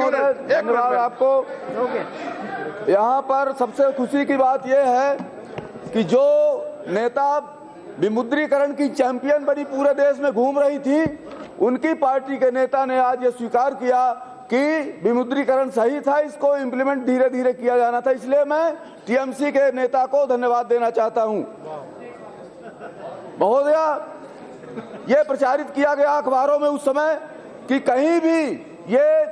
धन्यवाद आपको। यहाँ पर सबसे खुशी की बात यह है कि जो नेता विमुद्रीकरण की चैंपियन बनी पूरे देश में घूम रही थी, उनकी पार्टी के नेता ने आज ये स्वीकार किया कि विमुद्रीकरण सही था, इसको इम्प्लीमेंट धीरे धीरे किया जाना था। इसलिए मैं टीएमसी के नेता को धन्यवाद देना चाहता हूं। महोदय, ये प्रचारित किया गया अखबारों में उस समय कि कहीं भी ये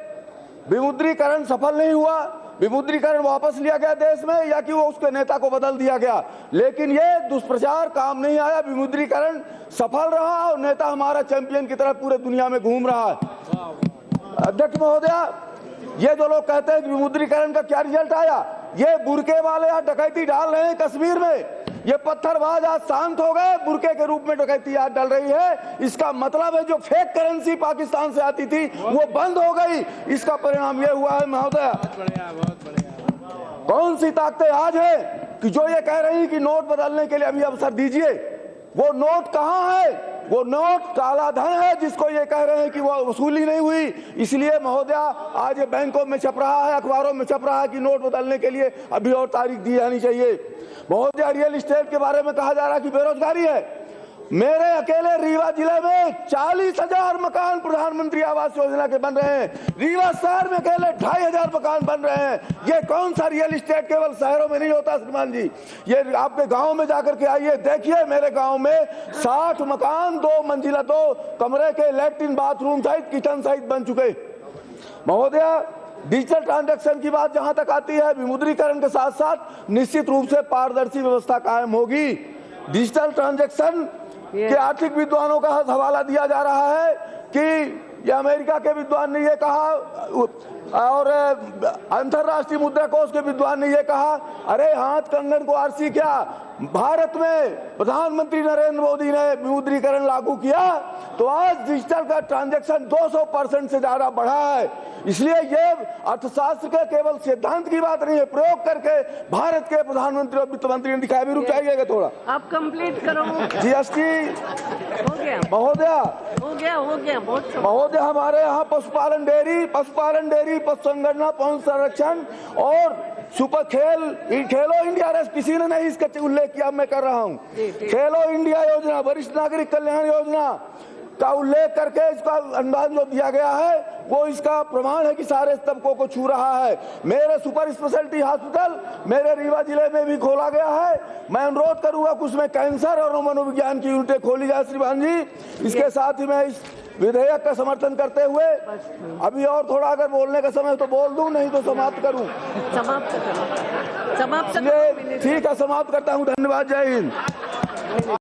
विमुद्रीकरण सफल नहीं हुआ, विमुद्रीकरण वापस लिया गया देश में, या कि वो उसके नेता को बदल दिया गया। लेकिन ये दुष्प्रचार काम नहीं आया, विमुद्रीकरण सफल रहा और नेता हमारा चैंपियन की तरह पूरे दुनिया में घूम रहा है। अध्यक्ष महोदय, ये जो लोग कहते हैं कि विमुद्रीकरण का क्या रिजल्ट आया, ये बुरके वाले आज डकैती डाल रहे हैं कश्मीर में। ये पत्थरबाज आज शांत हो गए, बुरके के रूप में डकैती आज डल रही है। इसका मतलब है जो फेक करेंसी पाकिस्तान से आती थी वो बंद हो गई। इसका परिणाम ये हुआ है महोदय। कौन सी ताकतें आज है कि जो ये कह रही कि नोट बदलने के लिए अभी अवसर दीजिए, वो नोट कहां है? वो नोट काला धन है जिसको ये कह रहे हैं कि वो वसूली नहीं हुई। इसलिए महोदय आज ये बैंकों में छप रहा है, अखबारों में छप रहा है कि नोट बदलने के लिए अभी और तारीख दी जानी चाहिए। महोदय, रियल एस्टेट के बारे में कहा जा रहा है कि बेरोजगारी है। मेरे अकेले रीवा जिले में 40,000 मकान प्रधानमंत्री आवास योजना के बन रहे हैं। रीवा शहर में अकेले 2,500 मकान बन रहे हैं। ये कौन सा रियल एस्टेट केवल शहरों में नहीं होता श्रीमान जी, ये आपके गांव में जाकर के आइए, देखिए मेरे गांव में 60 मकान 2 मंजिला 2 कमरे के लैट्रिन बाथरूम सहित किचन सहित बन चुके। महोदय, डिजिटल ट्रांजैक्शन की बात जहां तक आती है, विमुद्रीकरण के साथ साथ निश्चित रूप से पारदर्शी व्यवस्था कायम होगी। डिजिटल ट्रांजैक्शन के आर्थिक विद्वानों का हवाला दिया जा रहा है कि ये अमेरिका के विद्वान ने ये कहा और अंतर्राष्ट्रीय मुद्रा कोष के विद्वान ने ये कहा, अरे हाथ कंगन को आरसी क्या। भारत में प्रधानमंत्री नरेंद्र मोदी ने विमुद्रीकरण लागू किया तो आज डिजिटल का ट्रांजैक्शन 200% से ज्यादा बढ़ा है। इसलिए ये अर्थशास्त्र के केवल सिद्धांत की बात नहीं है, प्रयोग करके भारत के प्रधानमंत्री और वित्त मंत्री ने दिखाया। भी रुक जाइएगा थोड़ा, आप कंप्लीट करो। जीएसटी हो गया महोदय, हमारे यहाँ पशुपालन डेयरी, पशु संगणना, पशु संरक्षण और सुपर खेलो इंडिया रेस, किसी ने नहीं इसका उल्लेख किया, मैं कर रहा हूँ। खेलो इंडिया योजना, वरिष्ठ नागरिक कल्याण योजना का उल्लेख करके इसका अनुदान जो दिया गया है वो इसका प्रमाण है कि सारे तबकों को छू रहा है। मेरे सुपर स्पेशलिटी हॉस्पिटल मेरे रीवा जिले में भी खोला गया है। मैं अनुरोध करूंगा कि उसमें कैंसर और मनोविज्ञान की यूनिटें खोली जाए श्रीमान जी। इसके साथ ही मैं इस विधेयक का समर्थन करते हुए अभी और थोड़ा अगर बोलने का समय तो बोल दूं, नहीं तो समाप्त करूं। समाप्त करो। ठीक है, समाप्त करता हूं। धन्यवाद, जय हिंद।